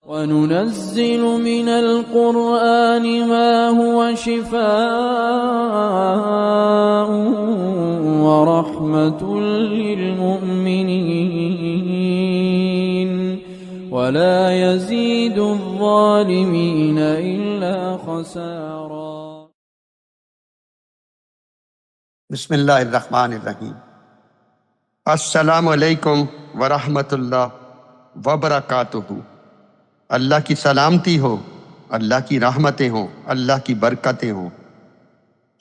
وَنُنَزِّلُ مِنَ الْقُرْآنِ مَا هُوَ شِفَاءٌ وَرَحْمَةٌ لِّلْمُؤْمِنِينَ وَلَا يَزِيدُ الظَّالِمِينَ إِلَّا خَسَارًا۔ بسم اللہ الرحمن الرحیم۔ السلام علیکم ورحمۃ اللہ وبرکاتہ۔ اللہ کی سلامتی ہو، اللہ کی رحمتیں ہوں، اللہ کی برکتیں ہوں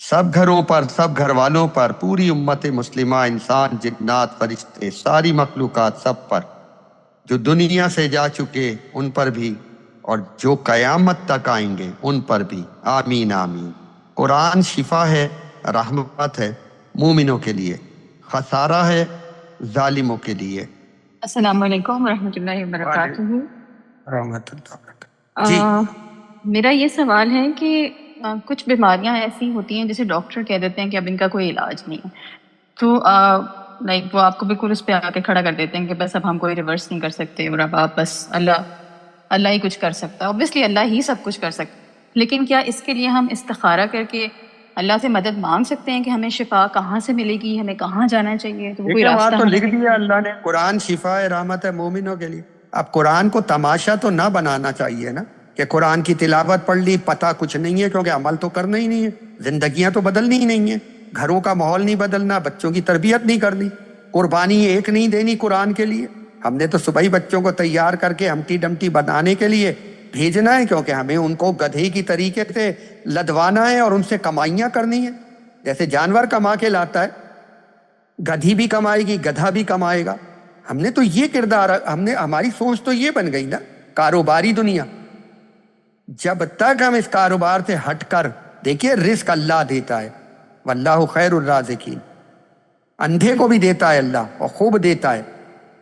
سب گھروں پر، سب گھر والوں پر، پوری امت مسلمہ، انسان، جنات، فرشتے، ساری مخلوقات سب پر، جو دنیا سے جا چکے ان پر بھی اور جو قیامت تک آئیں گے ان پر بھی، آمین آمین۔ قرآن شفا ہے، رحمت ہے مومنوں کے لیے، خسارہ ہے ظالموں کے لیے۔ السلام علیکم ورحمۃ اللہ وبرکاتہ۔ رحمت اللہ وبرکاتہ۔ جی میرا یہ سوال ہے کہ کچھ بیماریاں ایسی ہوتی ہیں جسے ڈاکٹر کہہ دیتے ہیں کہ اب ان کا کوئی علاج نہیں ہے، تو لائک وہ آپ کو بالکل اس پہ آ کے کھڑا کر دیتے ہیں کہ بس اب ہم کوئی ریورس نہیں کر سکتے اور اب آپ بس اللہ ہی کچھ کر سکتا ہے۔ اوبویسلی اللہ ہی سب کچھ کر سکتا ہے، لیکن کیا اس کے لیے ہم استخارہ کر کے اللہ سے مدد مانگ سکتے ہیں کہ ہمیں شفا کہاں سے ملے گی، ہمیں کہاں جانا چاہیے؟ تو کوئی وہاں راستہ تو ہمیں لکھ دیا اللہ نے، قرآن شفا ہے، رحمت ہے مومنوں کے لیے۔ اب قرآن کو تماشا تو نہ بنانا چاہیے نا، کہ قرآن کی تلاوت پڑھ لی، پتہ کچھ نہیں ہے، کیونکہ عمل تو کرنا ہی نہیں ہے، زندگیاں تو بدلنی ہی نہیں ہیں، گھروں کا ماحول نہیں بدلنا، بچوں کی تربیت نہیں کرنی، قربانی ایک نہیں دینی قرآن کے لیے۔ ہم نے تو صبح ہی بچوں کو تیار کر کے ہمٹی ڈمٹی بنانے کے لیے بھیجنا ہے، کیونکہ ہمیں ان کو گدھے کی طریقے سے لدوانا ہے اور ان سے کمائیاں کرنی ہیں۔ جیسے جانور کما کے لاتا ہے، گدھی بھی کمائے گی، گدھا بھی کمائے گا۔ ہم نے تو یہ کردار، ہماری سوچ تو یہ بن گئی نا، کاروباری دنیا۔ جب تک ہم اس کاروبار سے ہٹ کر، دیکھیے رزق اللہ دیتا ہے، واللہ خیر الرازقین، اندھے کو بھی دیتا ہے اللہ اور خوب دیتا ہے،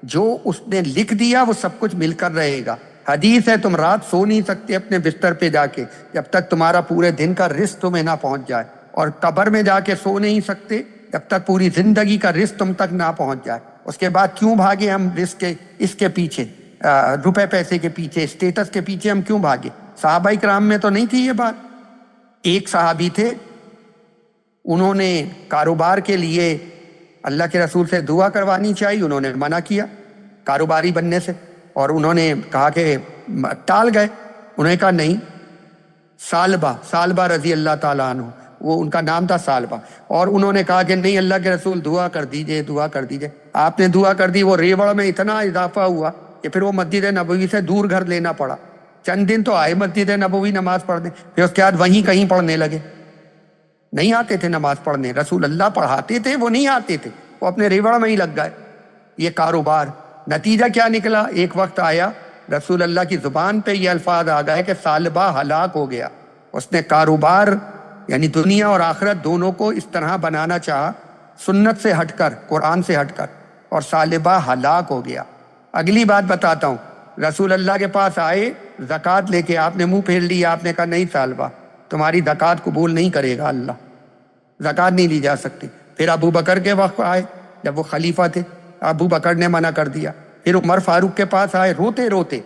جو اس نے لکھ دیا وہ سب کچھ مل کر رہے گا۔ حدیث ہے تم رات سو نہیں سکتے اپنے بستر پہ جا کے جب تک تمہارا پورے دن کا رزق تمہیں نہ پہنچ جائے، اور قبر میں جا کے سو نہیں سکتے جب تک پوری زندگی کا رزق تم تک نہ پہنچ جائے۔ اس کے بعد کیوں بھاگے ہم رزق کے اس کے پیچھے، روپے پیسے کے پیچھے، اسٹیٹس کے پیچھے ہم کیوں بھاگے؟ صحابہ کرام میں تو نہیں تھی یہ بات۔ ایک صحابی تھے، انہوں نے کاروبار کے لیے اللہ کے رسول سے دعا کروانی چاہیے، انہوں نے منع کیا کاروباری بننے سے، اور انہوں نے کہا کہ ٹال گئے، انہوں نے کہا نہیں۔ سالبہ رضی اللہ تعالیٰ عنہ، وہ ان کا نام تھا سالبہ، اور انہوں نے کہا کہ نہیں اللہ کے رسول دعا کر دیجئے، دعا کر دیجئے۔ آپ نے دعا کر دی، وہ ریوڑ میں اتنا اضافہ ہوا کہ پھر وہ مسجد نبوی سے دور گھر لینا پڑا۔ چند دن تو آئے مسجد نبوی نماز پڑھنے، پھر اس کے بعد وہیں کہیں پڑھنے لگے۔ نہیں آتے تھے نماز پڑھنے، رسول اللہ پڑھاتے تھے، وہ نہیں آتے تھے، وہ اپنے ریوڑ میں ہی لگ گئے۔ یہ کاروبار، نتیجہ کیا نکلا؟ ایک وقت آیا رسول اللہ کی زبان پہ یہ الفاظ آ گئے کہ سالبہ ہلاک ہو گیا۔ اس نے کاروبار یعنی دنیا اور آخرت دونوں کو اس طرح بنانا چاہا، سنت سے ہٹ کر، قرآن سے ہٹ کر، اور سالبہ ہلاک ہو گیا۔ اگلی بات بتاتا ہوں، رسول اللہ کے پاس آئے زکوٰۃ لے کے، آپ نے منہ پھیر لیا، آپ نے کہا نہیں سالبہ تمہاری زکوٰۃ قبول نہیں کرے گا اللہ، زکوٰۃ نہیں لی جا سکتی۔ پھر ابو بکر کے وقت آئے جب وہ خلیفہ تھے، ابو بکر نے منع کر دیا۔ پھر عمر فاروق کے پاس آئے روتے روتے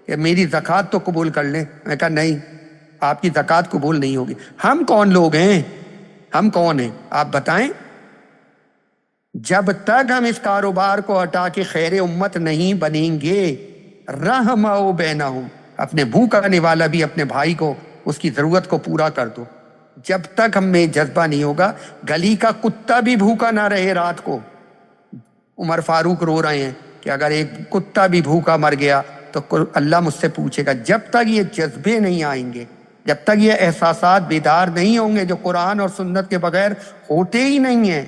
کہ میری زکوٰۃ تو قبول کر لیں، میں کہا نہیں آپ کی زکوٰۃ قبول نہیں ہوگی۔ ہم کون لوگ ہیں؟ ہم کون ہیں آپ بتائیں؟ جب تک ہم اس کاروبار کو ہٹا کے خیر امت نہیں بنیں گے، رحموا بینہم، اپنے بھوکا نوالا بھی اپنے بھائی کو اس کی ضرورت کو پورا کر دو۔ جب تک ہم میں جذبہ نہیں ہوگا، گلی کا کتا بھی بھوکا نہ رہے رات کو۔ عمر فاروق رو رہے ہیں کہ اگر ایک کتا بھی بھوکا مر گیا تو اللہ مجھ سے پوچھے گا۔ جب تک یہ جذبے نہیں آئیں گے، جب تک یہ احساسات بیدار نہیں ہوں گے جو قرآن اور سنت کے بغیر ہوتے ہی نہیں ہیں،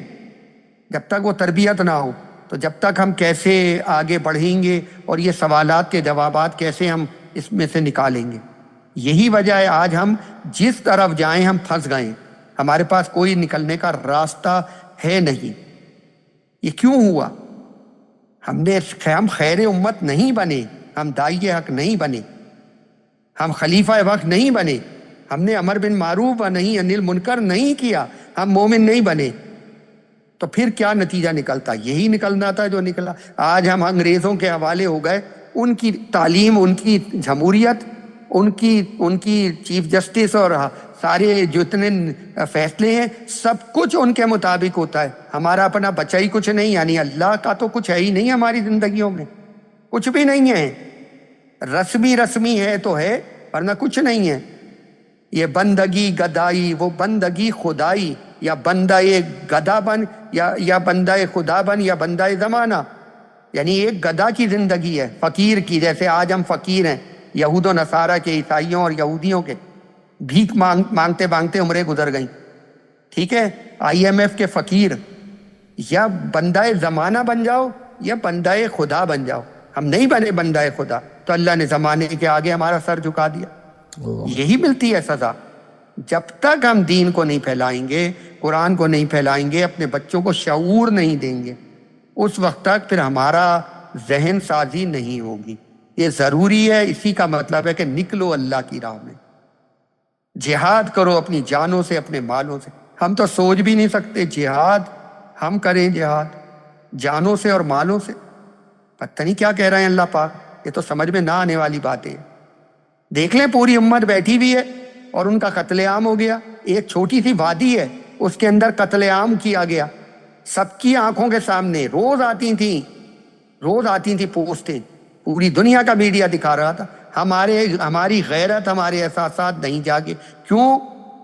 جب تک وہ تربیت نہ ہو، تو جب تک ہم کیسے آگے بڑھیں گے اور یہ سوالات کے جوابات کیسے ہم اس میں سے نکالیں گے؟ یہی وجہ ہے آج ہم جس طرف جائیں ہم پھنس گئے ہیں، ہمارے پاس کوئی نکلنے کا راستہ ہے نہیں۔ یہ کیوں ہوا؟ ہم خیر امت نہیں بنے، ہم داعی حق نہیں بنے، ہم خلیفہ وقت نہیں بنے، ہم نے امر بن معروف و نہی عن المنکر نہیں کیا، ہم مومن نہیں بنے، تو پھر کیا نتیجہ نکلتا؟ یہی نکلنا تھا جو نکلا۔ آج ہم انگریزوں کے حوالے ہو گئے ان کی تعلیم، ان کی جمہوریت، ان کی چیف جسٹس اور سارے جو اتنے فیصلے ہیں سب کچھ ان کے مطابق ہوتا ہے. ہمارا اپنا بچہ ہی کچھ نہیں، یعنی اللہ کا تو کچھ ہے ہی نہیں ہماری زندگیوں میں، کچھ بھی نہیں ہے. رسمی ہے تو ہے ورنہ کچھ نہیں ہے. یہ بندگی گدائی، وہ بندگی خدائی، یا بندہ گدا بن یا بندہ خدا بن یا بندہ زمانہ. یعنی ایک گدا کی زندگی ہے، فقیر کی، جیسے آج ہم فقیر ہیں، یہود و نصارہ کے، عیسائیوں اور یہودیوں کے. بھیک مانگتے مانگتے عمریں گزر گئیں. ٹھیک ہے، IMF کے فقیر. یا بندہ زمانہ بن جاؤ یا بندہ خدا بن جاؤ. ہم نہیں بنے بندہ خدا، تو اللہ نے زمانے کے آگے ہمارا سر جھکا دیا. یہی ملتی ہے سزا. جب تک ہم دین کو نہیں پھیلائیں گے، قرآن کو نہیں پھیلائیں گے، اپنے بچوں کو شعور نہیں دیں گے، اس وقت تک پھر ہمارا ذہن سازی نہیں ہوگی. یہ ضروری ہے. اسی کا مطلب ہے کہ نکلو اللہ کی راہ میں، جہاد کرو اپنی جانوں سے، اپنے مالوں سے. ہم تو سوچ بھی نہیں سکتے جہاد ہم کریں، جہاد جانوں سے اور مالوں سے. پتہ نہیں کیا کہہ رہے ہیں اللہ پاک، یہ تو سمجھ میں نہ آنے والی باتیں ہیں. دیکھ لیں پوری امت بیٹھی ہوئی ہے اور ان کا قتل عام ہو گیا. ایک چھوٹی سی وادی ہے، اس کے اندر قتل عام کیا گیا سب کی آنکھوں کے سامنے. روز آتی تھیں پوسٹیں، پوری دنیا کا میڈیا دکھا رہا تھا. ہماری غیرت، ہمارے احساسات نہیں جاگے. کیوں؟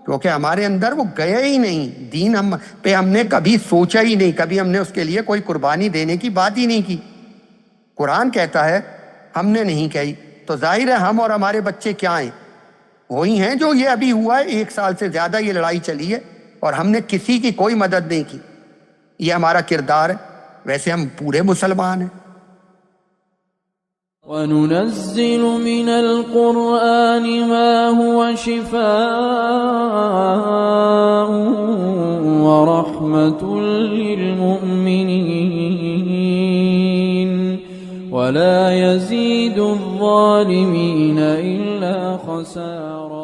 کیونکہ ہمارے اندر وہ گئے ہی نہیں. دین پہ ہم نے کبھی سوچا ہی نہیں، کبھی ہم نے اس کے لیے کوئی قربانی دینے کی بات ہی نہیں کی. قرآن کہتا ہے، ہم نے نہیں کہی. تو ظاہر ہے ہم اور ہمارے بچے کیا ہیں؟ وہی ہیں جو یہ ابھی ہوا ہے. 1 سال سے زیادہ یہ لڑائی چلی ہے اور ہم نے کسی کی کوئی مدد نہیں کی. یہ ہمارا کردار ہے. ویسے ہم پورے مسلمان ہیں. وَنُنَزِّلُ مِنَ الْقُرْآنِ مَا هُوَ شِفَاءٌ وَرَحْمَةٌ لِّلْمُؤْمِنِينَ وَلَا يَزِيدُ الظَّالِمِينَ إِلَّا خَسَارًا.